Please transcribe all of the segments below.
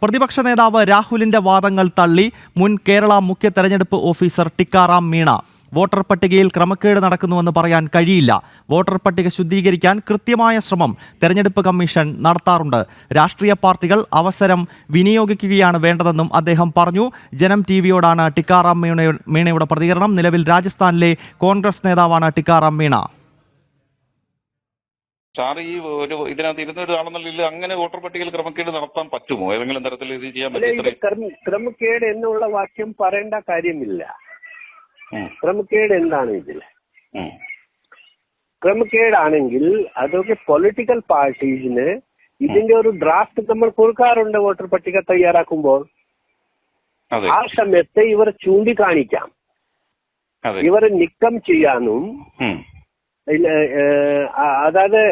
പ്രതിപക്ഷ നേതാവ് രാഹുലിന്റെ വാദങ്ങൾ തള്ളി മുൻ കേരള മുഖ്യ തെരഞ്ഞെടുപ്പ് ഓഫീസർ ടിക്കാറാം മീണ. വോട്ടർ പട്ടികയിൽ ക്രമക്കേട് നടക്കുന്നുവെന്ന് പറയാൻ കഴിയില്ല. വോട്ടർ പട്ടിക ശുദ്ധീകരിക്കാൻ കൃത്യമായ ശ്രമം തെരഞ്ഞെടുപ്പ് കമ്മീഷൻ നടത്താറുണ്ട്. രാഷ്ട്രീയ പാർട്ടികൾ അവസരം വിനിയോഗിക്കുകയാണ് വേണ്ടതെന്നും അദ്ദേഹം പറഞ്ഞു. ജനം ടിവിയോടാണ് ടിക്കാറാം മീണയുടെ പ്രതികരണം. നിലവിൽ രാജസ്ഥാനിലെ കോൺഗ്രസ് നേതാവാണ് ടിക്കാറാം മീണ. സാർ, ഈ ഇതിനകത്ത് ഇരുന്നൊരാളെന്നുള്ളിൽ അങ്ങനെ വോട്ടർ പട്ടികയിൽ ക്രമക്കേട് നടത്താൻ പറ്റുമോ? ഏതെങ്കിലും തരത്തിൽ ഇത് ചെയ്യാൻ പറ്റും? ക്രമക്കേട് എന്നുള്ള വാക്യം പറയേണ്ട കാര്യമില്ല. ക്രമക്കേട് എന്താണ് ഇതിൽ? ക്രമക്കേടാണെങ്കിൽ അതൊക്കെ പൊളിറ്റിക്കൽ പാർട്ടീസിന് ഇതിന്റെ ഒരു ഡ്രാഫ്റ്റ് നമ്മൾ കൊടുക്കാറുണ്ട് വോട്ടർ പട്ടിക തയ്യാറാക്കുമ്പോൾ. ആ സമയത്ത് ഇവർ ചൂണ്ടിക്കാണിക്കാം, ഇവരെ നീക്കം ചെയ്യാനും. അതായത്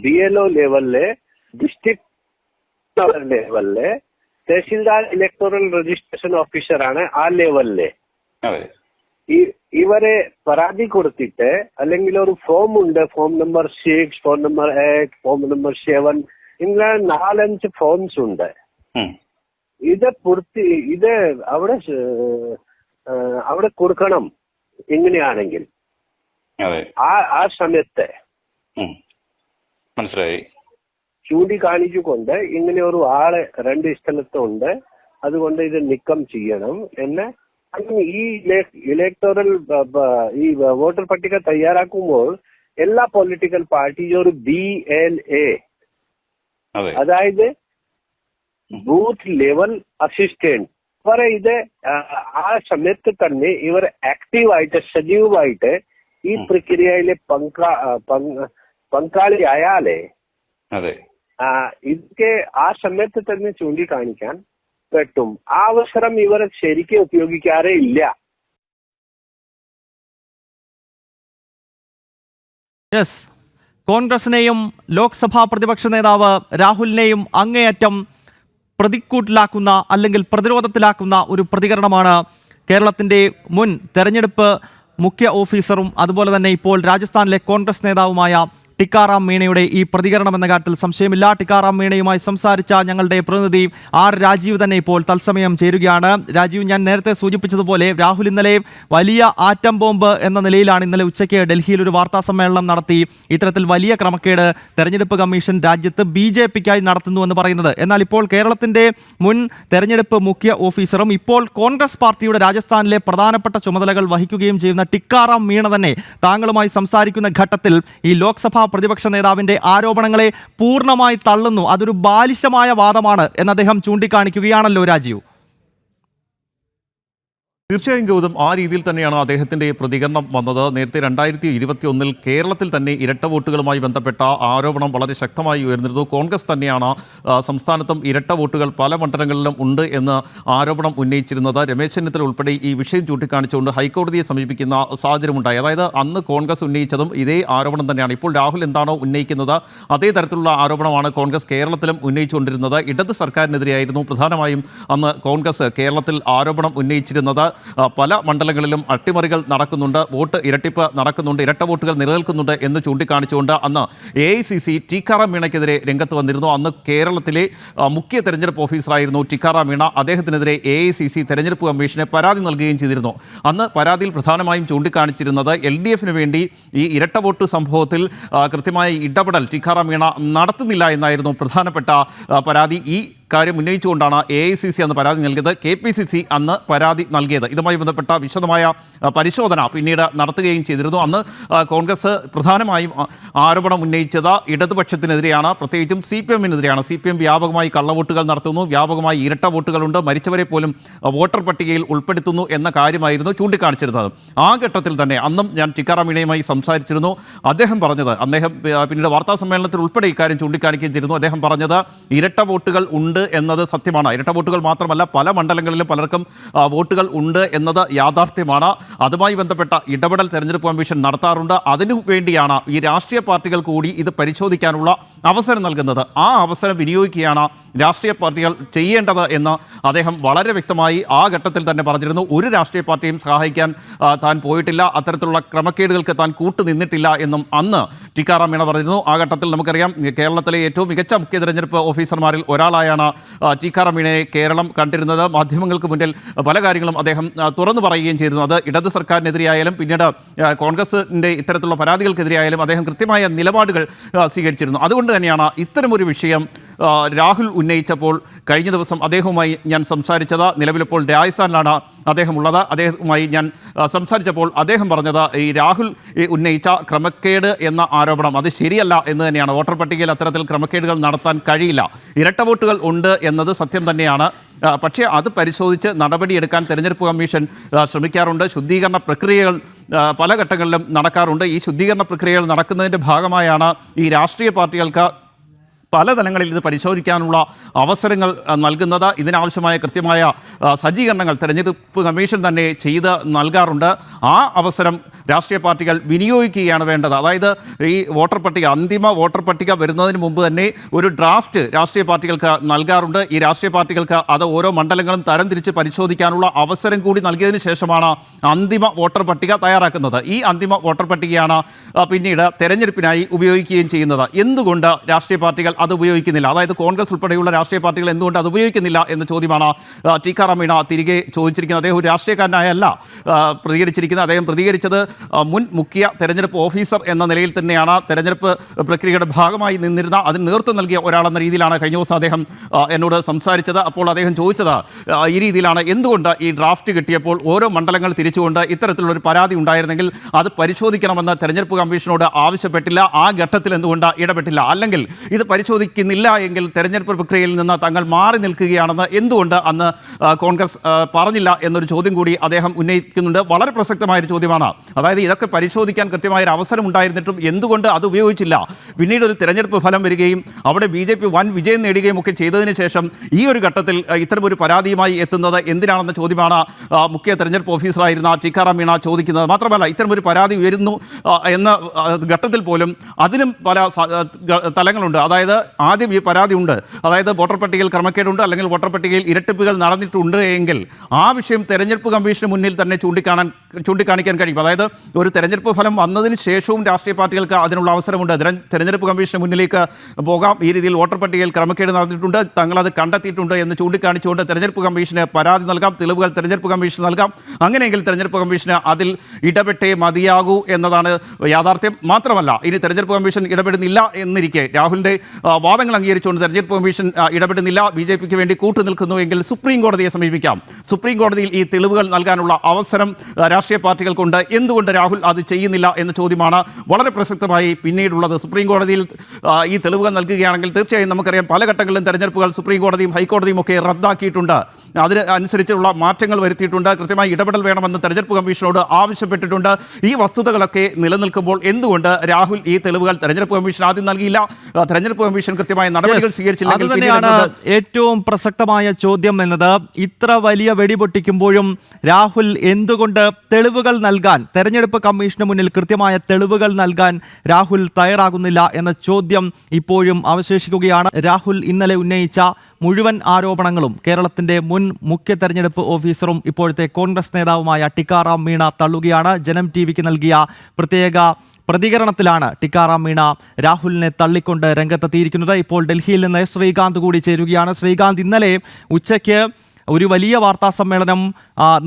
BLO ലെവലില്, ഡിസ്ട്രിക്ട് ലെവലില് തഹസിൽദാർ ഇലക്ടോറൽ രജിസ്ട്രേഷൻ ഓഫീസറാണ് ആ ലെവലില്. ഇവരെ പരാതി കൊടുത്തിട്ട്, അല്ലെങ്കിൽ ഒരു ഫോം ഉണ്ട്, form number 6, form number 8, form number 7, ഇങ്ങനെ 4-5 ഫോംസ് ഉണ്ട്. ഇത് അവിടെ കൊടുക്കണം. ഇങ്ങനെയാണെങ്കിൽ ആ സമയത്ത് മനസ്സിലായി ചൂണ്ടിക്കാണിച്ചുകൊണ്ട് ഇങ്ങനെ ഒരു ആള് 2 സ്ഥലത്തുണ്ട്, അതുകൊണ്ട് ഇത് നീക്കം ചെയ്യണം എന്ന്. ഈ ഇലക്ടോറൽ ഈ വോട്ടർ പട്ടിക തയ്യാറാക്കുമ്പോൾ എല്ലാ പൊളിറ്റിക്കൽ പാർട്ടിയും ഒരു BLA, അതായത് ബൂത്ത് ലെവൽ അസിസ്റ്റന്റ്, ഇവരെ ഇത് ആ സമയത്ത് തന്നെ ഇവർ ആക്റ്റീവായിട്ട്, സജീവമായിട്ട് ഈ പ്രക്രിയയിലെ പങ്കാളിയായാലേ ഇതൊക്കെ ആ സമയത്ത് തന്നെ ചൂണ്ടിക്കാണിക്കാൻ പറ്റും. ആ അവസരം ഇവർ ശരിക്കും ഉപയോഗിക്കാറേ ഇല്ല. കോൺഗ്രസിനെയും ലോക്സഭാ പ്രതിപക്ഷ നേതാവ് രാഹുലിനെയും അങ്ങേയറ്റം പ്രതിക്കൂട്ടിലാക്കുന്ന അല്ലെങ്കിൽ പ്രതിരോധത്തിലാക്കുന്ന ഒരു പ്രതികരണമാണ് കേരളത്തിൻ്റെ മുൻ തെരഞ്ഞെടുപ്പ് മുഖ്യ ഓഫീസറും അതുപോലെ തന്നെ ഇപ്പോൾ രാജസ്ഥാനിലെ കോൺഗ്രസ് നേതാവുമായ ടിക്കാറാം മീണയുടെ ഈ പ്രതികരണം എന്ന കാര്യത്തിൽ സംശയമില്ല. ടിക്കാറാം മീണയുമായി സംസാരിച്ച ഞങ്ങളുടെ പ്രതിനിധി R. രാജീവ് തന്നെ ഇപ്പോൾ തത്സമയം ചേരുകയാണ്. രാജീവ്, ഞാൻ നേരത്തെ സൂചിപ്പിച്ചതുപോലെ രാഹുൽ ഇന്നലെ വലിയ ആറ്റം ബോംബ് എന്ന നിലയിലാണ് ഇന്നലെ ഉച്ചയ്ക്ക് ഡൽഹിയിൽ ഒരു വാർത്താ സമ്മേളനം നടത്തി ഇത്തരത്തിൽ വലിയ ക്രമക്കേട് തെരഞ്ഞെടുപ്പ് കമ്മീഷൻ രാജ്യത്ത് BJPക്കായി നടത്തുന്നുവെന്ന് പറയുന്നത്. എന്നാൽ ഇപ്പോൾ കേരളത്തിൻ്റെ മുൻ തെരഞ്ഞെടുപ്പ് മുഖ്യ ഓഫീസറും ഇപ്പോൾ കോൺഗ്രസ് പാർട്ടിയുടെ രാജസ്ഥാനിലെ പ്രധാനപ്പെട്ട ചുമതലകൾ വഹിക്കുകയും ചെയ്യുന്ന ടിക്കാറാം മീണ തന്നെ താങ്കളുമായി സംസാരിക്കുന്ന ഘട്ടത്തിൽ ഈ ലോക്സഭാ പ്രതിപക്ഷ നേതാവിന്റെ ആരോപണങ്ങളെ പൂർണ്ണമായി തള്ളുന്നു. അതൊരു ബാലിശമായ വാദമാണ് എന്ന് അദ്ദേഹം ചൂണ്ടിക്കാണിക്കുകയാണല്ലോ രാജീവ്. തീർച്ചയായും ഗൗതം, ആ രീതിയിൽ തന്നെയാണ് അദ്ദേഹത്തിൻ്റെ പ്രതികരണം വന്നത്. നേരത്തെ 2021 കേരളത്തിൽ തന്നെ ഇരട്ട വോട്ടുകളുമായി ബന്ധപ്പെട്ട ആരോപണം വളരെ ശക്തമായി ഉയർന്നിരുന്നു. കോൺഗ്രസ് തന്നെയാണ് സംസ്ഥാനത്തും ഇരട്ട വോട്ടുകൾ പല മണ്ഡലങ്ങളിലും ഉണ്ട് എന്ന് ആരോപണം ഉന്നയിച്ചിരുന്നത്. രമേശ് ചെന്നിത്തല ഉൾപ്പെടെ ഈ വിഷയം ചൂണ്ടിക്കാണിച്ചുകൊണ്ട് ഹൈക്കോടതിയെ സമീപിക്കുന്ന സാഹചര്യമുണ്ടായി. അതായത് അന്ന് കോൺഗ്രസ് ഉന്നയിച്ചതും ഇതേ ആരോപണം തന്നെയാണ്. ഇപ്പോൾ രാഹുൽ എന്താണോ ഉന്നയിക്കുന്നത് അതേ തരത്തിലുള്ള ആരോപണമാണ് കോൺഗ്രസ് കേരളത്തിലും ഉന്നയിച്ചുകൊണ്ടിരുന്നത്. ഇടത് സർക്കാരിനെതിരെയായിരുന്നു പ്രധാനമായും അന്ന് കോൺഗ്രസ് കേരളത്തിൽ ആരോപണം ഉന്നയിച്ചിരുന്നത്. പല മണ്ഡലങ്ങളിലും അട്ടിമറികൾ നടക്കുന്നുണ്ട്, വോട്ട് ഇരട്ടിപ്പ് നടക്കുന്നുണ്ട്, ഇരട്ട വോട്ടുകൾ നിലനിൽക്കുന്നുണ്ട് എന്ന് ചൂണ്ടിക്കാണിച്ചുകൊണ്ട് അന്ന് AICC ടിക്കാറാം മീണയ്ക്കെതിരെ രംഗത്ത് വന്നിരുന്നു. അന്ന് കേരളത്തിലെ മുഖ്യ തെരഞ്ഞെടുപ്പ് ഓഫീസറായിരുന്നു ടിക്കാറാം മീണ. അദ്ദേഹത്തിനെതിരെ AICC തെരഞ്ഞെടുപ്പ് കമ്മീഷന് പരാതി നൽകുകയും ചെയ്തിരുന്നു. അന്ന് പരാതിയിൽ പ്രധാനമായും ചൂണ്ടിക്കാണിച്ചിരുന്നത് LDFന് വേണ്ടി ഈ ഇരട്ട വോട്ട് സംഭവത്തിൽ കൃത്യമായ ഇടപെടൽ ടിക്കാറാം മീണ നടത്തുന്നില്ല എന്നായിരുന്നു പ്രധാനപ്പെട്ട പരാതി. ഈ കാര്യം ഉന്നയിച്ചുകൊണ്ടാണ് AICC അന്ന് പരാതി നൽകിയത്. KPCC അന്ന് പരാതി നൽകിയത്. ഇതുമായി ബന്ധപ്പെട്ട വിശദമായ പരിശോധന പിന്നീട് നടത്തുകയും ചെയ്തിരുന്നു. അന്ന് കോൺഗ്രസ് പ്രധാനമായും ആരോപണം ഉന്നയിച്ചത് ഇടതുപക്ഷത്തിനെതിരെയാണ്, പ്രത്യേകിച്ചും CPMനെതിരെയാണ്. CPM വ്യാപകമായി കള്ളവോട്ടുകൾ നടത്തുന്നു, വ്യാപകമായി ഇരട്ട വോട്ടുകളുണ്ട്, മരിച്ചവരെ പോലും വോട്ടർ പട്ടികയിൽ ഉൾപ്പെടുത്തുന്നു എന്ന കാര്യമായിരുന്നു ചൂണ്ടിക്കാണിച്ചിരുന്നത്. ആ ഘട്ടത്തിൽ തന്നെ അന്നും ഞാൻ ടിക്കാറാം മീണയുമായി സംസാരിച്ചിരുന്നു. അദ്ദേഹം പിന്നീട് വാർത്താ സമ്മേളനത്തിൽ ഉൾപ്പെടെ ഇക്കാര്യം ചൂണ്ടിക്കാണിക്കുകയും ചെയ്തിരുന്നു. അദ്ദേഹം പറഞ്ഞത് ഇരട്ട വോട്ടുകൾ ഉണ്ട് എന്നത് സത്യമാണ്. ഇരട്ട വോട്ടുകൾ മാത്രമല്ല, പല മണ്ഡലങ്ങളിലും പലർക്കും വോട്ടുകൾ ഉണ്ട് എന്നത് യാഥാർത്ഥ്യമാണ്. അതുമായി ബന്ധപ്പെട്ട ഇടപെടൽ തെരഞ്ഞെടുപ്പ് കമ്മീഷൻ നടത്താറുണ്ട്. അതിനു വേണ്ടിയാണ് ഈ രാഷ്ട്രീയ പാർട്ടികൾ കൂടി ഇത് പരിശോധിക്കാനുള്ള അവസരം നൽകുന്നത്. ആ അവസരം വിനിയോഗിക്കുകയാണ് രാഷ്ട്രീയ പാർട്ടികൾ ചെയ്യേണ്ടത് എന്ന് അദ്ദേഹം വളരെ വ്യക്തമായി ആ ഘട്ടത്തിൽ തന്നെ പറഞ്ഞിരുന്നു. ഒരു രാഷ്ട്രീയ പാർട്ടിയും സഹായിക്കാൻ താൻ പോയിട്ടില്ല, അത്തരത്തിലുള്ള ക്രമക്കേടുകൾക്ക് താൻ കൂട്ടുനിന്നിട്ടില്ല എന്നും അന്ന് ടിക്കാറാം മീണ പറഞ്ഞിരുന്നു. ആ ഘട്ടത്തിൽ നമുക്കറിയാം കേരളത്തിലെ ഏറ്റവും മികച്ച മുഖ്യ തെരഞ്ഞെടുപ്പ് ഓഫീസർമാരിൽ ഒരാളായാണ് ടിക്കാറാം മീണയെ കേരളം കണ്ടിരുന്നത്. മാധ്യമങ്ങൾക്ക് മുന്നിൽ പല കാര്യങ്ങളും അദ്ദേഹം തുറന്നു പറയുകയും ചെയ്തിരുന്നു. അത് ഇടത് സർക്കാരിനെതിരെയായാലും പിന്നീട് കോൺഗ്രസിൻ്റെ ഇത്തരത്തിലുള്ള പരാതികൾക്കെതിരെയായാലും അദ്ദേഹം കൃത്യമായ നിലപാടുകൾ സ്വീകരിച്ചിരുന്നു. അതുകൊണ്ട് തന്നെയാണ് ഇത്തരമൊരു വിഷയം രാഹുൽ ഉന്നയിച്ചപ്പോൾ കഴിഞ്ഞ ദിവസം അദ്ദേഹവുമായി ഞാൻ സംസാരിച്ചത്. നിലവിലിപ്പോൾ രാജസ്ഥാനിലാണ് അദ്ദേഹം ഉള്ളത്. അദ്ദേഹവുമായി ഞാൻ സംസാരിച്ചപ്പോൾ അദ്ദേഹം പറഞ്ഞത് ഈ രാഹുൽ ഉന്നയിച്ച ക്രമക്കേട് എന്ന ആരോപണം അത് ശരിയല്ല എന്ന് തന്നെയാണ്. വോട്ടർ പട്ടികയിൽ അത്തരത്തിൽ ക്രമക്കേടുകൾ നടത്താൻ കഴിയില്ല. ഇരട്ട വോട്ടുകൾ ഉണ്ട് എന്നത് സത്യം തന്നെയാണ്. പക്ഷേ അത് പരിശോധിച്ച് നടപടിയെടുക്കാൻ തെരഞ്ഞെടുപ്പ് കമ്മീഷൻ ശ്രമിക്കാറുണ്ട്. ശുദ്ധീകരണ പ്രക്രിയകൾ പല ഘട്ടങ്ങളിലും നടക്കാറുണ്ട്. ഈ ശുദ്ധീകരണ പ്രക്രിയകൾ നടക്കുന്നതിൻ്റെ ഭാഗമായാണ് ഈ രാഷ്ട്രീയ പാർട്ടികൾക്ക് പല തലങ്ങളിൽ ഇത് പരിശോധിക്കാനുള്ള അവസരങ്ങൾ നൽകുന്നത്. ഇതിനാവശ്യമായ കൃത്യമായ സജ്ജീകരണങ്ങൾ തെരഞ്ഞെടുപ്പ് കമ്മീഷൻ തന്നെ ചെയ്ത് നൽകാറുണ്ട്. ആ അവസരം രാഷ്ട്രീയ പാർട്ടികൾ വിനിയോഗിക്കുകയാണ് വേണ്ടത്. അതായത് ഈ വോട്ടർ പട്ടിക, അന്തിമ വോട്ടർ പട്ടിക വരുന്നതിന് മുമ്പ് തന്നെ ഒരു ഡ്രാഫ്റ്റ് രാഷ്ട്രീയ പാർട്ടികൾക്ക് നൽകാറുണ്ട്. ഈ രാഷ്ട്രീയ പാർട്ടികൾക്ക് അത് ഓരോ മണ്ഡലങ്ങളും തരംതിരിച്ച് പരിശോധിക്കാനുള്ള അവസരം കൂടി നൽകിയതിന് ശേഷമാണ് അന്തിമ വോട്ടർ പട്ടിക തയ്യാറാക്കുന്നത്. ഈ അന്തിമ വോട്ടർ പട്ടികയാണ് പിന്നീട് തെരഞ്ഞെടുപ്പിനായി ഉപയോഗിക്കുകയും ചെയ്യുന്നത്. എന്തുകൊണ്ട് രാഷ്ട്രീയ പാർട്ടികൾ അത് ഉപയോഗിക്കുന്നില്ല? അതായത് കോൺഗ്രസ് ഉൾപ്പെടെയുള്ള രാഷ്ട്രീയ പാർട്ടികൾ എന്തുകൊണ്ട് അത് ഉപയോഗിക്കുന്നില്ല എന്ന ചോദ്യമാണ് ടിക്കാറാം മീണ തിരികെ ചോദിച്ചിരിക്കുന്നത്. അദ്ദേഹം ഒരു രാഷ്ട്രീയക്കാരനായല്ല പ്രതികരിച്ചിരിക്കുന്നത്. അദ്ദേഹം പ്രതികരിച്ചത് മുൻ മുഖ്യ തെരഞ്ഞെടുപ്പ് ഓഫീസർ എന്ന നിലയിൽ തന്നെയാണ്. തെരഞ്ഞെടുപ്പ് പ്രക്രിയയുടെ ഭാഗമായി നിന്നിരുന്ന അതിന് നേതൃത്വം നൽകിയ ഒരാളെന്ന രീതിയിലാണ് കഴിഞ്ഞ ദിവസം അദ്ദേഹം എന്നോട് സംസാരിച്ചത്. അപ്പോൾ അദ്ദേഹം ചോദിച്ചത് ഈ രീതിയിലാണ്, എന്തുകൊണ്ട് ഈ ഡ്രാഫ്റ്റ് കിട്ടിയപ്പോൾ ഓരോ മണ്ഡലങ്ങൾ തിരിച്ചുകൊണ്ട് ഇത്തരത്തിലുള്ളൊരു പരാതി ഉണ്ടായിരുന്നെങ്കിൽ അത് പരിശോധിക്കണമെന്ന് തെരഞ്ഞെടുപ്പ് കമ്മീഷനോട് ആവശ്യപ്പെട്ടില്ല? ആ ഘട്ടത്തിൽ എന്തുകൊണ്ട് ഇടപെട്ടില്ല? അല്ലെങ്കിൽ ഇത് പരിശോധിക്കുന്നില്ല എങ്കിൽ തെരഞ്ഞെടുപ്പ് പ്രക്രിയയിൽ നിന്ന് തങ്ങൾ മാറി നിൽക്കുകയാണെന്ന് എന്തുകൊണ്ട് അന്ന് കോൺഗ്രസ് പറഞ്ഞില്ല എന്നൊരു ചോദ്യം കൂടി അദ്ദേഹം ഉന്നയിക്കുന്നുണ്ട്. വളരെ പ്രസക്തമായൊരു ചോദ്യമാണ്. അതായത് ഇതൊക്കെ പരിശോധിക്കാൻ കൃത്യമായൊരു അവസരം ഉണ്ടായിരുന്നിട്ടും എന്തുകൊണ്ട് അത് ഉപയോഗിച്ചില്ല? പിന്നീട് ഒരു തെരഞ്ഞെടുപ്പ് ഫലം വരികയും അവിടെ BJP വൻ വിജയം നേടുകയും ഒക്കെ ചെയ്തതിന് ശേഷം ഈ ഒരു ഘട്ടത്തിൽ ഇത്തരമൊരു പരാതിയുമായി എത്തുന്നത് എന്തിനാണെന്ന ചോദ്യമാണ് മുഖ്യ തെരഞ്ഞെടുപ്പ് ഓഫീസറായിരുന്ന ടിക്കാറാം മീണ ചോദിക്കുന്നത്. മാത്രമല്ല ഇത്തരമൊരു പരാതി ഉയരുന്നു എന്ന ഘട്ടത്തിൽ പോലും അതിനും പല തലങ്ങളുണ്ട്. അതായത് ആദ്യം ഈ പരാതി ഉണ്ട്, അതായത് വോട്ടർ പട്ടികയിൽ ക്രമക്കേടുണ്ട് അല്ലെങ്കിൽ വോട്ടർ പട്ടികയിൽ ഇരട്ടിപ്പുകൾ നടന്നിട്ടുണ്ട് എങ്കിൽ ആ വിഷയം തെരഞ്ഞെടുപ്പ് കമ്മീഷന് മുന്നിൽ തന്നെ ചൂണ്ടിക്കാണിക്കാൻ കഴിയും. അതായത് ഒരു തെരഞ്ഞെടുപ്പ് ഫലം വന്നതിന് ശേഷവും രാഷ്ട്രീയ പാർട്ടികൾക്ക് അതിനുള്ള അവസരമുണ്ട്. തെരഞ്ഞെടുപ്പ് കമ്മീഷന് മുന്നിലേക്ക് പോകാം. ഈ രീതിയിൽ വോട്ടർ പട്ടികയിൽ ക്രമക്കേട് നടന്നിട്ടുണ്ട്, തങ്ങളത് കണ്ടെത്തിയിട്ടുണ്ട് എന്ന് ചൂണ്ടിക്കാണിച്ചുകൊണ്ട് തെരഞ്ഞെടുപ്പ് കമ്മീഷന് പരാതി നൽകാം, തെളിവുകൾ തെരഞ്ഞെടുപ്പ് കമ്മീഷന് നൽകാം. അങ്ങനെയെങ്കിൽ തെരഞ്ഞെടുപ്പ് കമ്മീഷന് അതിൽ ഇടപെട്ടേ മതിയാകൂ എന്നതാണ് യാഥാർത്ഥ്യം. മാത്രമല്ല ഇനി തെരഞ്ഞെടുപ്പ് കമ്മീഷൻ ഇടപെടുന്നില്ല എന്നിരിക്കെ, രാഹുലിൻ്റെ വാദങ്ങൾ അംഗീകരിച്ചുകൊണ്ട് തെരഞ്ഞെടുപ്പ് കമ്മീഷൻ ഇടപെടുന്നില്ല, BJPക്ക് വേണ്ടി കൂട്ടുനിൽക്കുന്നു എങ്കിൽ സുപ്രീം കോടതിയെ സമീപിക്കാം. സുപ്രീം കോടതിയിൽ ഈ തെളിവുകൾ നൽകാനുള്ള അവസരം രാഷ്ട്രീയ പാർട്ടികൾക്കുണ്ട്. എന്തുകൊണ്ട് രാഹുൽ അത് ചെയ്യുന്നില്ല എന്ന ചോദ്യമാണ് വളരെ പ്രസക്തമായി പിന്നീടുള്ളത്. സുപ്രീം കോടതിയിൽ ഈ തെളിവുകൾ നൽകുകയാണെങ്കിൽ തീർച്ചയായും നമുക്കറിയാം പല ഘട്ടങ്ങളിലും തെരഞ്ഞെടുപ്പുകൾ സുപ്രീം കോടതിയും ഹൈക്കോടതിയും ഒക്കെ റദ്ദാക്കിയിട്ടുണ്ട്. അതിന് അനുസരിച്ചുള്ള മാറ്റങ്ങൾ വരുത്തിയിട്ടുണ്ട്. കൃത്യമായി ഇടപെടൽ വേണമെന്ന് തെരഞ്ഞെടുപ്പ് കമ്മീഷനോട് ആവശ്യപ്പെട്ടിട്ടുണ്ട്. ഈ വസ്തുതകളൊക്കെ നിലനിൽക്കുമ്പോൾ എന്തുകൊണ്ട് രാഹുൽ ഈ തെളിവുകൾ തെരഞ്ഞെടുപ്പ് കമ്മീഷൻ ആദ്യം നൽകിയില്ല? തെരഞ്ഞെടുപ്പ് കമ്മീഷൻ കൃത്യമായ നടപടികൾ സ്വീകരിച്ചില്ലെങ്കിൽ അതുതന്നെയാണ് ഏറ്റവും പ്രസക്തമായ ചോദ്യം എന്നത്. ഇത്ര വലിയ വെടിപൊട്ടിക്കുമ്പോഴും രാഹുൽ എന്തുകൊണ്ട് തെളിവുകൾ നൽകാൻ, തെരഞ്ഞെടുപ്പ് കമ്മീഷന് മുന്നിൽ കൃത്യമായ തെളിവുകൾ നൽകാൻ രാഹുൽ തയ്യാറാകുന്നില്ല എന്ന ചോദ്യം ഇപ്പോഴും അവശേഷിക്കുകയാണ്. രാഹുൽ ഇന്നലെ ഉന്നയിച്ച മുഴുവൻ ആരോപണങ്ങളും കേരളത്തിന്റെ മുൻ മുഖ്യ തെരഞ്ഞെടുപ്പ് ഓഫീസറും ഇപ്പോഴത്തെ കോൺഗ്രസ് നേതാവുമായ ടിക്കാറാം മീണ തള്ളുകയാണ്. ജനം TVക്ക് നൽകിയ പ്രത്യേക പ്രതികരണത്തിലാണ് ടിക്കാറാം മീണ രാഹുലിനെ തള്ളിക്കൊണ്ട് രംഗത്തെത്തിയിരിക്കുന്നത്. ഇപ്പോൾ ഡൽഹിയിൽ നിന്ന് ശ്രീകാന്ത് കൂടി ചേരുകയാണ്. ശ്രീകാന്ത്, ഇന്നലെ ഉച്ചയ്ക്ക് ഒരു വലിയ വാർത്താ സമ്മേളനം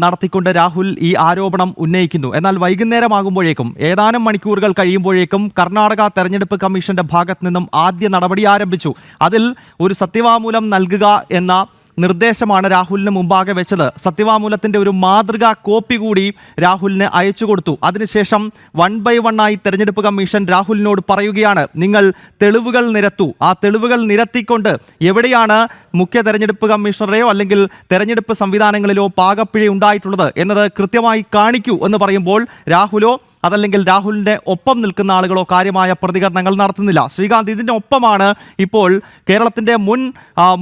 നടത്തിക്കൊണ്ട് രാഹുൽ ഈ ആരോപണം ഉന്നയിക്കുന്നു. എന്നാൽ വൈകുന്നേരമാകുമ്പോഴേക്കും, ഏതാനും മണിക്കൂറുകൾ കഴിയുമ്പോഴേക്കും കർണാടക തെരഞ്ഞെടുപ്പ് കമ്മീഷന്റെ ഭാഗത്ത് നിന്നും ആദ്യ നടപടി ആരംഭിച്ചു. അതിൽ ഒരു സത്യവാങ്മൂലം നൽകുക എന്ന നിർദ്ദേശമാണ് രാഹുലിന് മുമ്പാകെ വെച്ചത്. സത്യവാങ്മൂലത്തിന്റെ ഒരു മാതൃകാ കോപ്പി കൂടി രാഹുലിന് അയച്ചു കൊടുത്തു. അതിനുശേഷം 1 by 1 ആയി തെരഞ്ഞെടുപ്പ് കമ്മീഷൻ രാഹുലിനോട് പറയുകയാണ്, നിങ്ങൾ തെളിവുകൾ നിരത്തൂ. ആ തെളിവുകൾ നിരത്തിക്കൊണ്ട് എവിടെയാണ് മുഖ്യ തെരഞ്ഞെടുപ്പ് കമ്മീഷണറെയോ അല്ലെങ്കിൽ തെരഞ്ഞെടുപ്പ് സംവിധാനങ്ങളിലോ പാകപ്പിഴ ഉണ്ടായിട്ടുള്ളത് എന്നത് കൃത്യമായി കാണിക്കൂ എന്ന് പറയുമ്പോൾ രാഹുലോ അതല്ലെങ്കിൽ രാഹുലിന്റെ ഒപ്പം നിൽക്കുന്ന ആളുകളോ കാര്യമായ പ്രതികരണങ്ങൾ നടത്തുന്നില്ല. ശ്രീകാന്ത്, ഇതിന്റെ ഒപ്പമാണ് ഇപ്പോൾ കേരളത്തിന്റെ മുൻ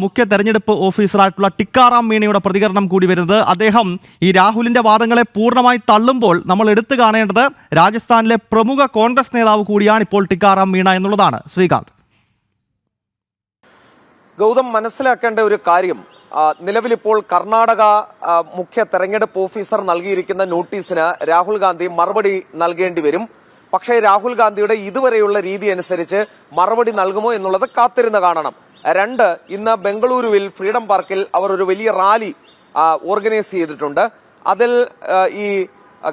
മുഖ്യ തെരഞ്ഞെടുപ്പ് ഓഫീസറായിട്ടുള്ള ടിക്കാറാം മീണയുടെ പ്രതികരണം കൂടി വരുന്നത്. അദ്ദേഹം ഈ രാഹുലിന്റെ വാദങ്ങളെ പൂർണ്ണമായി തള്ളുമ്പോൾ നമ്മൾ എടുത്തു കാണേണ്ടത് രാജസ്ഥാനിലെ പ്രമുഖ കോൺഗ്രസ് നേതാവ് കൂടിയാണ് ഇപ്പോൾ ടിക്കാറാം മീണ എന്നുള്ളതാണ്. ശ്രീകാന്ത്, ഗൗതം, മനസ്സിലാക്കേണ്ട ഒരു കാര്യം, നിലവിലിപ്പോൾ കർണാടക മുഖ്യ തെരഞ്ഞെടുപ്പ് ഓഫീസർ നൽകിയിരിക്കുന്ന നോട്ടീസിന് രാഹുൽ ഗാന്ധി മറുപടി നൽകേണ്ടി വരും. പക്ഷേ രാഹുൽ ഗാന്ധിയുടെ ഇതുവരെയുള്ള രീതി അനുസരിച്ച് മറുപടി നൽകുമോ എന്നുള്ളത് കാത്തിരുന്ന് കാണണം. രണ്ട്, ഇന്ന് ബംഗളൂരുവിൽ ഫ്രീഡം പാർക്കിൽ അവർ ഒരു വലിയ റാലി ഓർഗനൈസ് ചെയ്തിട്ടുണ്ട്. അതിൽ ഈ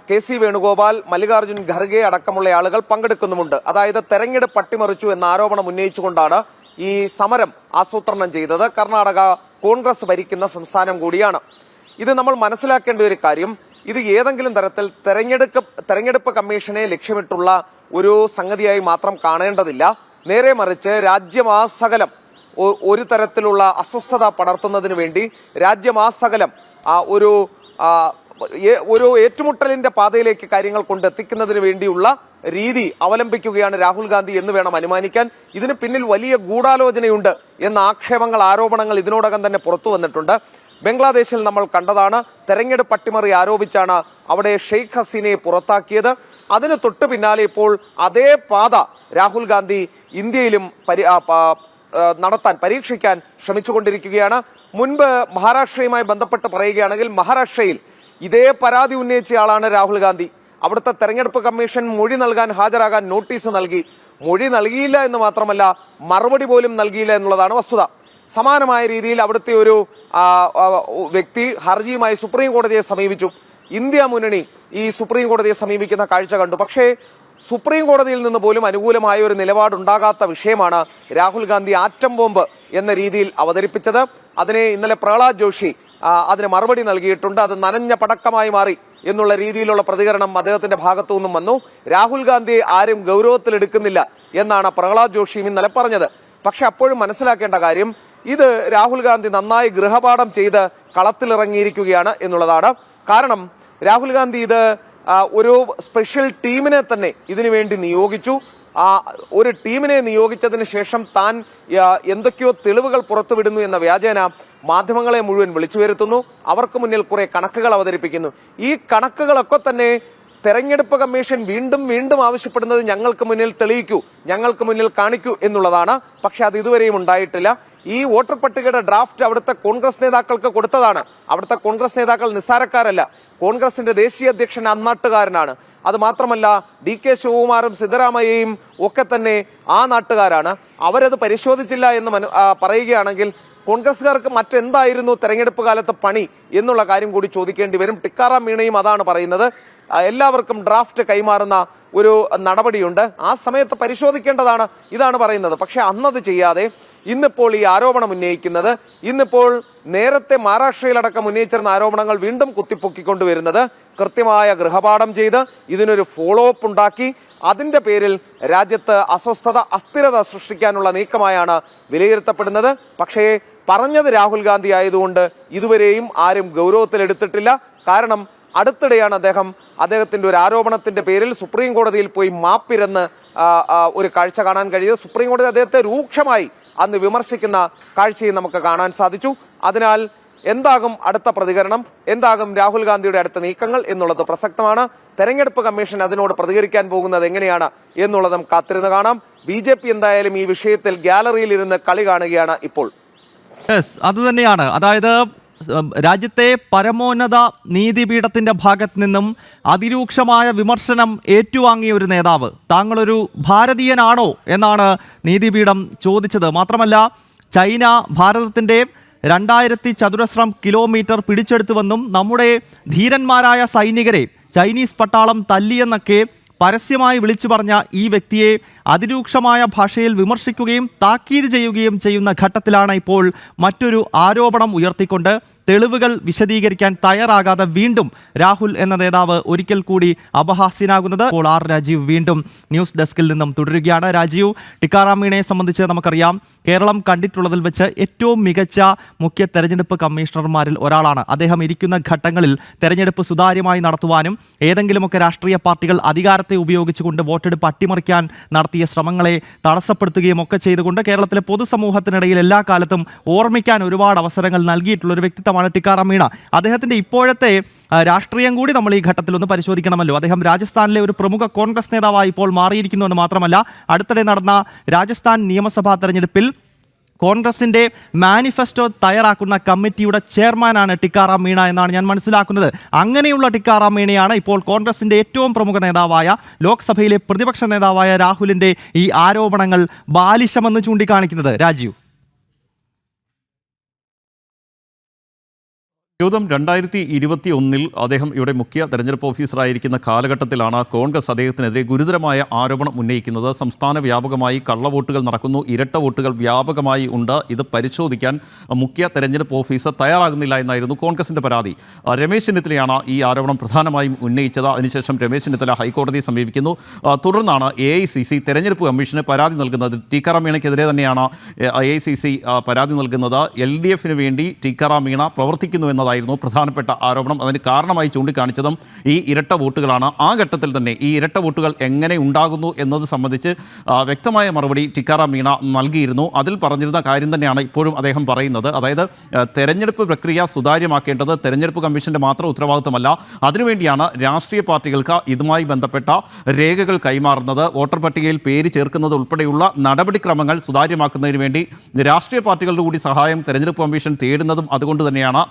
കെ.സി. വേണുഗോപാൽ, മല്ലികാർജ്ജുൻ ഖർഗെ അടക്കമുള്ള ആളുകൾ പങ്കെടുക്കുന്നുമുണ്ട്. അതായത് തെരഞ്ഞെടുപ്പ് അട്ടിമറിച്ചു എന്ന ആരോപണം ഉന്നയിച്ചുകൊണ്ടാണ് ഈ സമരം ആസൂത്രണം ചെയ്തത്. കർണാടക കോൺഗ്രസ് ഭരിക്കുന്ന സംസ്ഥാനം കൂടിയാണ്. ഇത് നമ്മൾ മനസ്സിലാക്കേണ്ട ഒരു കാര്യം, ഇത് ഏതെങ്കിലും തരത്തിൽ തെരഞ്ഞെടുപ്പ് കമ്മീഷനെ ലക്ഷ്യമിട്ടുള്ള ഒരു സംഗതിയായി മാത്രം കാണേണ്ടതില്ല. നേരെ മറിച്ച് രാജ്യമാസകലം ഒരു തരത്തിലുള്ള അസ്വസ്ഥത പടർത്തുന്നതിന് വേണ്ടി രാജ്യമാസകലം ഒരു ഏറ്റുമുട്ടലിന്റെ പാതയിലേക്ക് കാര്യങ്ങൾ കൊണ്ടെത്തിക്കുന്നതിന് വേണ്ടിയുള്ള രീതി അവലംബിക്കുകയാണ് രാഹുൽ ഗാന്ധി എന്ന് വേണം അനുമാനിക്കാൻ. ഇതിന് പിന്നിൽ വലിയ ഗൂഢാലോചനയുണ്ട് എന്ന ആരോപണങ്ങൾ ഇതിനോടകം തന്നെ പുറത്തു വന്നിട്ടുണ്ട്. ബംഗ്ലാദേശിൽ നമ്മൾ കണ്ടതാണ്, തെരഞ്ഞെടുപ്പ് അട്ടിമറി ആരോപിച്ചാണ് അവിടെ ഷെയ്ഖ് ഹസീനയെ പുറത്താക്കിയത്. അതിന് തൊട്ടു പിന്നാലെ ഇപ്പോൾ അതേ പാത രാഹുൽ ഗാന്ധി ഇന്ത്യയിലും പരീക്ഷിക്കാൻ ശ്രമിച്ചുകൊണ്ടിരിക്കുകയാണ്. മുൻപ് മഹാരാഷ്ട്രയുമായി ബന്ധപ്പെട്ട് പറയുകയാണെങ്കിൽ, മഹാരാഷ്ട്രയിൽ ഇതേ പരാതി ഉന്നയിച്ചയാളാണ് രാഹുൽ ഗാന്ധി. അവിടുത്തെ തെരഞ്ഞെടുപ്പ് കമ്മീഷൻ മൊഴി നൽകാൻ ഹാജരാകാൻ നോട്ടീസ് നൽകി. മൊഴി നൽകിയില്ല എന്ന് മാത്രമല്ല, മറുപടി പോലും നൽകിയില്ല എന്നുള്ളതാണ് വസ്തുത. സമാനമായ രീതിയിൽ അവിടുത്തെ ഒരു വ്യക്തി ഹർജിയുമായി സുപ്രീം കോടതിയെ സമീപിച്ചു. ഇന്ത്യ മുന്നണി ഈ സുപ്രീം കോടതിയെ സമീപിക്കുന്ന കാഴ്ച കണ്ടു. പക്ഷേ സുപ്രീം കോടതിയിൽ നിന്ന് പോലും അനുകൂലമായ ഒരു നിലപാടുണ്ടാകാത്ത വിഷയമാണ് രാഹുൽ ഗാന്ധി ആറ്റം ബോംബ് എന്ന രീതിയിൽ അവതരിപ്പിച്ചത്. അതിനെ ഇന്നലെ പ്രഹ്ലാദ് ജോഷി അതിന് മറുപടി നൽകിയിട്ടുണ്ട്. അത് നനഞ്ഞ പടക്കമായി മാറി എന്നുള്ള രീതിയിലുള്ള പ്രതികരണം അദ്ദേഹത്തിന്റെ ഭാഗത്തു നിന്നും വന്നു. രാഹുൽ ഗാന്ധിയെ ആരും ഗൗരവത്തിലെടുക്കുന്നില്ല എന്നാണ് പ്രഹ്ലാദ് ജോഷിയും ഇന്നലെ പറഞ്ഞത്. പക്ഷെ അപ്പോഴും മനസ്സിലാക്കേണ്ട കാര്യം, ഇത് രാഹുൽ ഗാന്ധി നന്നായി ഗൃഹപാഠം ചെയ്ത് കളത്തിലിറങ്ങിയിരിക്കുകയാണ് എന്നുള്ളതാണ്. കാരണം രാഹുൽ ഗാന്ധി ഇത് ഒരു സ്പെഷ്യൽ ടീമിനെ തന്നെ ഇതിനു വേണ്ടി നിയോഗിച്ചു. ഒരു ടീമിനെ നിയോഗിച്ചതിന് ശേഷം താൻ എന്തൊക്കെയോ തെളിവുകൾ പുറത്തുവിടുന്നു എന്ന വ്യാജേന മാധ്യമങ്ങളെ മുഴുവൻ വിളിച്ചു വരുത്തുന്നു. അവർക്ക് മുന്നിൽ കുറെ കണക്കുകൾ അവതരിപ്പിക്കുന്നു. ഈ കണക്കുകളൊക്കെ തന്നെ തെരഞ്ഞെടുപ്പ് കമ്മീഷൻ വീണ്ടും വീണ്ടും ആവശ്യപ്പെടുന്നത് ഞങ്ങൾക്ക് മുന്നിൽ തെളിയിക്കൂ, ഞങ്ങൾക്ക് മുന്നിൽ കാണിക്കൂ എന്നുള്ളതാണ്. പക്ഷെ അത് ഇതുവരെയും ഉണ്ടായിട്ടില്ല. ഈ വോട്ടർ പട്ടികയുടെ ഡ്രാഫ്റ്റ് അവിടുത്തെ കോൺഗ്രസ് നേതാക്കൾക്ക് കൊടുത്തതാണ്. അവിടുത്തെ കോൺഗ്രസ് നേതാക്കൾ നിസ്സാരക്കാരല്ല. കോൺഗ്രസിന്റെ ദേശീയ അധ്യക്ഷൻ അന്നാട്ടുകാരനാണ്. അത് മാത്രമല്ല, DK ശിവകുമാറും സിദ്ധരാമയ്യയും ഒക്കെ തന്നെ ആ നാട്ടുകാരാണ്. അവരത് പരിശോധിച്ചില്ല എന്ന് പറയുകയാണെങ്കിൽ കോൺഗ്രസുകാർക്ക് മറ്റെന്തായിരുന്നു തെരഞ്ഞെടുപ്പ് കാലത്ത് പണി എന്നുള്ള കാര്യം കൂടി ചോദിക്കേണ്ടി വരും. ടിക്കാറാം മീണയും അതാണ് പറയുന്നത്. എല്ലാവർക്കും ഡ്രാഫ്റ്റ് കൈമാറുന്ന ഒരു നടപടിയുണ്ട്, ആ സമയത്ത് പരിശോധിക്കേണ്ടതാണ്, ഇതാണ് പറയുന്നത്. പക്ഷെ അന്നത് ചെയ്യാതെ ഇന്നിപ്പോൾ ഈ ആരോപണം ഉന്നയിക്കുന്നത്, ഇന്നിപ്പോൾ നേരത്തെ മഹാരാഷ്ട്രയിലടക്കം ഉന്നയിച്ചിരുന്ന ആരോപണങ്ങൾ വീണ്ടും കുത്തിപ്പൊക്കിക്കൊണ്ടുവരുന്നത്, കൃത്യമായ ഗൃഹപാഠം ചെയ്ത് ഇതിനൊരു ഫോളോ അപ്പ് ഉണ്ടാക്കി അതിന്റെ പേരിൽ രാജ്യത്ത് അസ്ഥിരത സൃഷ്ടിക്കാനുള്ള നീക്കമായാണ് വിലയിരുത്തപ്പെടുന്നത്. പക്ഷേ പറഞ്ഞത് രാഹുൽ ഗാന്ധി ആയതുകൊണ്ട് ഇതുവരെയും ആരും ഗൗരവത്തിലെടുത്തിട്ടില്ല. കാരണം അടുത്തിടെയാണ് അദ്ദേഹത്തിന്റെ ഒരു ആരോപണത്തിന്റെ പേരിൽ സുപ്രീം കോടതിയിൽ പോയി മാപ്പിരന്ന് ഒരു കാഴ്ച കാണാൻ കഴിയുന്നത്. സുപ്രീം കോടതി അദ്ദേഹത്തെ രൂക്ഷമായി അന്ന് വിമർശിക്കുന്ന കാഴ്ചയും നമുക്ക് കാണാൻ സാധിച്ചു. അതിനാൽ എന്താകും അടുത്ത പ്രതികരണം, എന്താകും രാഹുൽ ഗാന്ധിയുടെ അടുത്ത നീക്കങ്ങൾ എന്നുള്ളത് പ്രസക്തമാണ്. തെരഞ്ഞെടുപ്പ് കമ്മീഷൻ അതിനോട് പ്രതികരിക്കാൻ പോകുന്നത് എങ്ങനെയാണ് എന്നുള്ളതും കാത്തിരുന്ന് കാണാം. BJP എന്തായാലും ഈ വിഷയത്തിൽ ഗാലറിയിൽ ഇരുന്ന് കളി കാണുകയാണ് ഇപ്പോൾ. അത് തന്നെയാണ്. അതായത് രാജ്യത്തെ പരമോന്നത നീതിപീഠത്തിന്റെ ഭാഗത്ത് നിന്നും അതിരൂക്ഷമായ വിമർശനം ഏറ്റുവാങ്ങിയ ഒരു നേതാവ്, താങ്കളൊരു ഭാരതീയനാണോ എന്നാണ് നീതിപീഠം ചോദിച്ചത്. മാത്രമല്ല, ചൈന ഭാരതത്തിന്റെ 2000 ചതുരശ്ര കിലോമീറ്റർ പിടിച്ചെടുത്തുവെന്നും നമ്മുടെ ധീരന്മാരായ സൈനികരെ ചൈനീസ് പട്ടാളം തല്ലിയെന്നൊക്കെ പരസ്യമായി വിളിച്ചു പറഞ്ഞ ഈ വ്യക്തിയെ അതിരൂക്ഷമായ ഭാഷയിൽ വിമർശിക്കുകയും താക്കീത് ചെയ്യുകയും ചെയ്യുന്ന ഘട്ടത്തിലാണ് ഇപ്പോൾ മറ്റൊരു ആരോപണം ഉയർത്തിക്കൊണ്ട് തെളിവുകൾ വിശദീകരിക്കാൻ തയ്യാറാകാതെ വീണ്ടും രാഹുൽ എന്ന നേതാവ് ഒരിക്കൽ കൂടി അപഹാസ്യനാകുന്നത്. ഇപ്പോൾ രാജീവ് വീണ്ടും ന്യൂസ് ഡെസ്കിൽ നിന്നും തുടരുകയാണ്. രാജീവ്, ടിക്കാറാം മീണയെ സംബന്ധിച്ച് നമുക്കറിയാം, കേരളം കണ്ടിട്ടുള്ളതിൽ വെച്ച് ഏറ്റവും മികച്ച മുഖ്യ തെരഞ്ഞെടുപ്പ് കമ്മീഷണർമാരിൽ ഒരാളാണ് അദ്ദേഹം. ഇരിക്കുന്ന ഘട്ടങ്ങളിൽ തെരഞ്ഞെടുപ്പ് സുതാര്യമായി നടത്തുവാനും ഏതെങ്കിലുമൊക്കെ രാഷ്ട്രീയ പാർട്ടികൾ അധികാരത്തെ ഉപയോഗിച്ചുകൊണ്ട് വോട്ടെടുപ്പ് അട്ടിമറിക്കാൻ നടത്തിയ ശ്രമങ്ങളെ തടസ്സപ്പെടുത്തുകയും ഒക്കെ ചെയ്തുകൊണ്ട് കേരളത്തിലെ പൊതുസമൂഹത്തിനിടയിൽ എല്ലാ കാലത്തും ഓർമ്മിക്കാൻ ഒരുപാട് അവസരങ്ങൾ നൽകിയിട്ടുള്ള ഒരു വ്യക്തിത്വമാണ് ടിക്കാറാം മീണ. അദ്ദേഹത്തിന്റെ ഇപ്പോഴത്തെ രാഷ്ട്രീയം കൂടി നമ്മൾ ഈ ഘട്ടത്തിൽ ഒന്ന് പരിശോധിക്കണമല്ലോ. അദ്ദേഹം രാജസ്ഥാനിലെ ഒരു പ്രമുഖ കോൺഗ്രസ് നേതാവായി ഇപ്പോൾ മാറിയിരിക്കുന്നു എന്ന് മാത്രമല്ല, അടുത്തിടെ നടന്ന രാജസ്ഥാൻ നിയമസഭാ തെരഞ്ഞെടുപ്പിൽ കോൺഗ്രസിന്റെ മാനിഫെസ്റ്റോ തയ്യാറാക്കുന്ന കമ്മിറ്റിയുടെ ചെയർമാനാണ് ടിക്കാറാം മീണ എന്നാണ് ഞാൻ മനസ്സിലാക്കുന്നത്. അങ്ങനെയുള്ള ടിക്കാറാം മീണയാണ് ഇപ്പോൾ കോൺഗ്രസിന്റെ ഏറ്റവും പ്രമുഖ നേതാവായ, ലോക്സഭയിലെ പ്രതിപക്ഷ നേതാവായ രാഹുലിന്റെ ഈ ആരോപണങ്ങൾ ബാലിശമെന്ന് ചൂണ്ടിക്കാണിക്കുന്നത്. രാജീവ്, യൂതം 2021 അദ്ദേഹം ഇവിടെ മുഖ്യ തെരഞ്ഞെടുപ്പ് ഓഫീസറായിരിക്കുന്ന കാലഘട്ടത്തിലാണ് കോൺഗ്രസ് അദ്ദേഹത്തിനെതിരെ ഗുരുതരമായ ആരോപണം ഉന്നയിക്കുന്നത്. സംസ്ഥാന വ്യാപകമായി കള്ളവോട്ടുകൾ നടക്കുന്നു, ഇരട്ട വോട്ടുകൾ വ്യാപകമായി ഉണ്ട്, ഇത് പരിശോധിക്കാൻ മുഖ്യ തെരഞ്ഞെടുപ്പ് ഓഫീസർ തയ്യാറാകുന്നില്ല എന്നായിരുന്നു കോൺഗ്രസിന്റെ പരാതി. രമേശ് ചെന്നിത്തലയാണ് ഈ ആരോപണം പ്രധാനമായും ഉന്നയിച്ചത്. അതിനുശേഷം രമേശ് ചെന്നിത്തല ഹൈക്കോടതിയെ സമീപിക്കുന്നു. തുടർന്നാണ് AICC തെരഞ്ഞെടുപ്പ് കമ്മീഷന് പരാതി നൽകുന്നത്. ടിക്കാറാം മീണയ്ക്കെതിരെ തന്നെയാണ് AICC പരാതി നൽകുന്നത്. LDF വേണ്ടി ടിക്കാറാം മീണ പ്രവർത്തിക്കുന്നു എന്നതായിരുന്നു പ്രധാനപ്പെട്ട ആരോപണം. അതിന് കാരണമായി ചൂണ്ടിക്കാണിച്ചതും ഈ ഇരട്ട വോട്ടുകളാണ്. ആ ഘട്ടത്തിൽ തന്നെ ഈ ഇരട്ട വോട്ടുകൾ എങ്ങനെ ഉണ്ടാകുന്നു എന്നത് സംബന്ധിച്ച് വ്യക്തമായ മറുപടി ടിക്കാറാം മീണ നൽകിയിരുന്നു. അതിൽ പറഞ്ഞിരുന്ന കാര്യം തന്നെയാണ് ഇപ്പോഴും അദ്ദേഹം പറയുന്നത്. അതായത് തെരഞ്ഞെടുപ്പ് പ്രക്രിയ സുതാര്യമാക്കേണ്ടത് തെരഞ്ഞെടുപ്പ് കമ്മീഷന്റെ മാത്രം ഉത്തരവാദിത്തമല്ല. അതിനുവേണ്ടിയാണ് രാഷ്ട്രീയ പാർട്ടികൾക്ക് ഇതുമായി ബന്ധപ്പെട്ട രേഖകൾ കൈമാറുന്നത്. വോട്ടർ പട്ടികയിൽ പേര് ചേർക്കുന്നത് ഉൾപ്പെടെയുള്ള നടപടിക്രമങ്ങൾ സുതാര്യമാക്കുന്നതിന് വേണ്ടി രാഷ്ട്രീയ പാർട്ടികളുടെ കൂടി സഹായം തെരഞ്ഞെടുപ്പ് കമ്മീഷൻ തേടുന്നതും അതുകൊണ്ട് തന്നെയാണ്.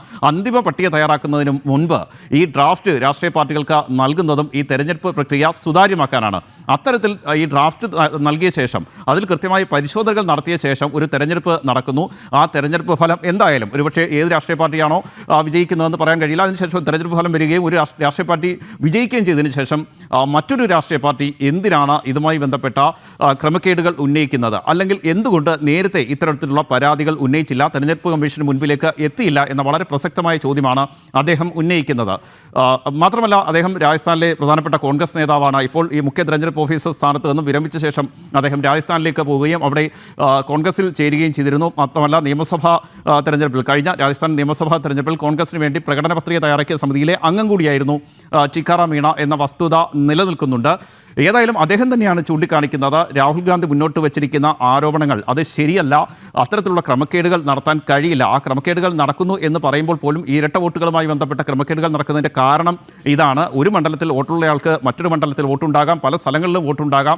അന്തിമ പട്ടിക തയ്യാറാക്കുന്നതിന് മുൻപ് ഈ ഡ്രാഫ്റ്റ് രാഷ്ട്രീയ പാർട്ടികൾക്ക് നൽകുന്നതും ഈ തെരഞ്ഞെടുപ്പ് പ്രക്രിയ സുതാര്യമാക്കാനാണ്. അത്തരത്തിൽ ഈ ഡ്രാഫ്റ്റ് നൽകിയ ശേഷം അതിൽ കൃത്യമായി പരിശോധനകൾ നടത്തിയ ശേഷം ഒരു തെരഞ്ഞെടുപ്പ് നടക്കുന്നു. ആ തെരഞ്ഞെടുപ്പ് ഫലം എന്തായാലും ഒരുപക്ഷെ ഏത് രാഷ്ട്രീയ പാർട്ടിയാണോ വിജയിക്കുന്നതെന്ന് പറയാൻ കഴിയില്ല. അതിനുശേഷം തെരഞ്ഞെടുപ്പ് ഫലം വരികയും ഒരു രാഷ്ട്രീയ പാർട്ടി വിജയിക്കുകയും ചെയ്തതിനു ശേഷം മറ്റൊരു രാഷ്ട്രീയ പാർട്ടി എന്തിനാണ് ഇതുമായി ബന്ധപ്പെട്ട ക്രമക്കേടുകൾ ഉന്നയിക്കുന്നത്, അല്ലെങ്കിൽ എന്തുകൊണ്ട് നേരത്തെ ഇത്തരത്തിലുള്ള പരാതികൾ ഉന്നയിച്ചില്ല, തെരഞ്ഞെടുപ്പ് കമ്മീഷന് മുൻപിലേക്ക് എത്തിയില്ല എന്ന വളരെ പ്രസക്തമായ ചോദ്യമാണ് അദ്ദേഹം ഉന്നയിക്കുന്നത്. മാത്രമല്ല അദ്ദേഹം രാജസ്ഥാനിലെ പ്രധാനപ്പെട്ട കോൺഗ്രസ് നേതാവാണ്. ഇപ്പോൾ ഈ മുഖ്യ തെരഞ്ഞെടുപ്പ് ഓഫീസർ സ്ഥാനത്ത് നിന്നും വിരമിച്ച ശേഷം അദ്ദേഹം രാജസ്ഥാനിലേക്ക് പോവുകയും അവിടെ കോൺഗ്രസിൽ ചേരുകയും ചെയ്തിരുന്നു. മാത്രമല്ല നിയമസഭാ തെരഞ്ഞെടുപ്പിൽ കഴിഞ്ഞ രാജസ്ഥാൻ നിയമസഭാ തെരഞ്ഞെടുപ്പിൽ കോൺഗ്രസിന് വേണ്ടി പ്രകടന പത്രിക തയ്യാറാക്കിയ സമിതിയിലെ അംഗം കൂടിയായിരുന്നു ടിക്കാറാം മീണ എന്ന വസ്തുത നിലനിൽക്കുന്നുണ്ട്. ഏതായാലും അദ്ദേഹം തന്നെയാണ് ചൂണ്ടിക്കാണിക്കുന്നത് രാഹുൽ ഗാന്ധി മുന്നോട്ട് വച്ചിരിക്കുന്ന ആരോപണങ്ങൾ അത് ശരിയല്ല, അത്തരത്തിലുള്ള ക്രമക്കേടുകൾ നടത്താൻ കഴിയില്ല. ആ ക്രമക്കേടുകൾ നടക്കുന്നു എന്ന് പറയുമ്പോൾ പോലും ഈ ഇരട്ട വോട്ടുകളുമായി ബന്ധപ്പെട്ട ക്രമക്കേടുകൾ നടക്കുന്നതിൻ്റെ കാരണം ഇതാണ്. ഒരു മണ്ഡലത്തിൽ വോട്ടുള്ളയാൾക്ക് മറ്റൊരു മണ്ഡലത്തിൽ വോട്ടുണ്ടാകാം, പല സ്ഥലങ്ങളിലും വോട്ടുണ്ടാകാം.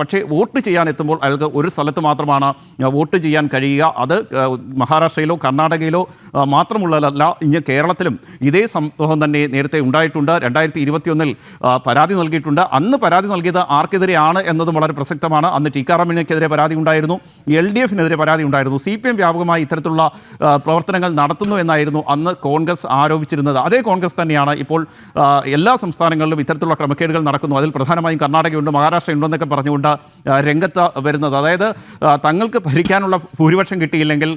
പക്ഷേ വോട്ട് ചെയ്യാൻ എത്തുമ്പോൾ അയാൾക്ക് ഒരു സ്ഥലത്ത് മാത്രമാണ് വോട്ട് ചെയ്യാൻ കഴിയുക. അത് മഹാരാഷ്ട്രയിലോ കർണാടകയിലോ മാത്രമുള്ളതല്ല, ഇനി കേരളത്തിലും ഇതേ സംഭവം തന്നെ നേരത്തെ ഉണ്ടായിട്ടുണ്ട്. 2021 പരാതി നൽകിയിട്ടുണ്ട്. അന്ന് പരാതി നൽകിയത് ആർക്കെതിരെയാണ് എന്നതും വളരെ പ്രസക്തമാണ്. അന്ന് ടിക്കാറാം മീണയ്ക്കെതിരെ പരാതി ഉണ്ടായിരുന്നു, LDF പരാതി ഉണ്ടായിരുന്നു. CPM വ്യാപകമായി ഇത്തരത്തിലുള്ള പ്രവർത്തനങ്ങൾ നടത്തുന്നു എന്നായിരുന്നു അന്ന് കോൺഗ്രസ് ആരോപിച്ചിരുന്നത്. അതേ കോൺഗ്രസ് തന്നെയാണ് ഇപ്പോൾ എല്ലാ സംസ്ഥാനങ്ങളിലും ഇത്തരത്തിലുള്ള ക്രമക്കേടുകൾ നടക്കുന്നു, അതിൽ പ്രധാനമായും കർണാടകയുണ്ട്, മഹാരാഷ്ട്രയുണ്ടെന്നൊക്കെ പറഞ്ഞുകൊണ്ട് രംഗത്ത് വരുന്നത്. അതായത് തങ്ങൾക്ക് ഭരിക്കാനുള്ള ഭൂരിപക്ഷം കിട്ടിയില്ലെങ്കിൽ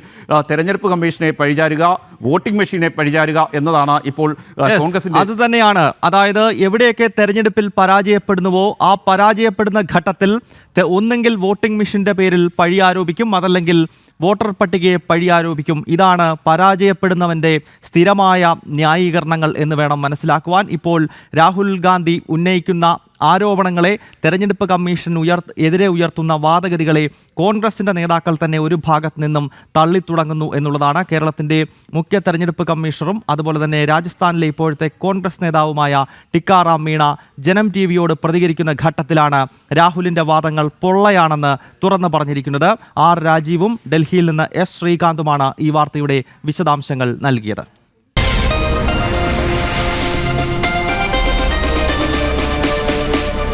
തെരഞ്ഞെടുപ്പ് കമ്മീഷനെ പഴിചാരുക, വോട്ടിംഗ് മെഷീനെ പഴിചാരുക എന്നതാണ് ഇപ്പോൾ കോൺഗ്രസിന്റെ. അത് തന്നെയാണ്. അതായത് എവിടെയൊക്കെ തെരഞ്ഞെടുപ്പിൽ പരാജയപ്പെടുന്നുവോ ആ പരാജയപ്പെടുന്ന ഘട്ടത്തിൽ ഒന്നെങ്കിൽ വോട്ടിംഗ് മെഷീന്റെ പേരിൽ പഴി ആരോപിക്കും, അതല്ലെങ്കിൽ വോട്ടർ പട്ടികയെ പഴി ആരോപിക്കും. ഇതാണ് പരാജയപ്പെടുന്നവൻ്റെ സ്ഥിരമായ ന്യായീകരണങ്ങൾ എന്ന് വേണം മനസ്സിലാക്കുവാൻ. ഇപ്പോൾ രാഹുൽ ഗാന്ധി ഉന്നയിക്കുന്ന ആരോപണങ്ങളെ, തെരഞ്ഞെടുപ്പ് കമ്മീഷൻ എതിരെ ഉയർത്തുന്ന വാദഗതികളെ കോൺഗ്രസിൻ്റെ നേതാക്കൾ തന്നെ ഒരു ഭാഗത്ത് നിന്നും തള്ളിത്തുടങ്ങുന്നു എന്നുള്ളതാണ്. കേരളത്തിൻ്റെ മുഖ്യ തെരഞ്ഞെടുപ്പ് കമ്മീഷണറും അതുപോലെ തന്നെ രാജസ്ഥാനിലെ ഇപ്പോഴത്തെ കോൺഗ്രസ് നേതാവുമായ ടിക്കാറാം മീണ ജനം TV-യോട് പ്രതികരിക്കുന്ന ഘട്ടത്തിലാണ് രാഹുലിൻ്റെ വാദങ്ങൾ പൊള്ളയാണെന്ന് തുറന്നു പറഞ്ഞിരിക്കുന്നത്. R. രാജീവും ഡൽഹിയിൽ നിന്ന് S. ശ്രീകാന്തുമാണ് ഈ വാർത്തയുടെ വിശദാംശങ്ങൾ നൽകിയത്.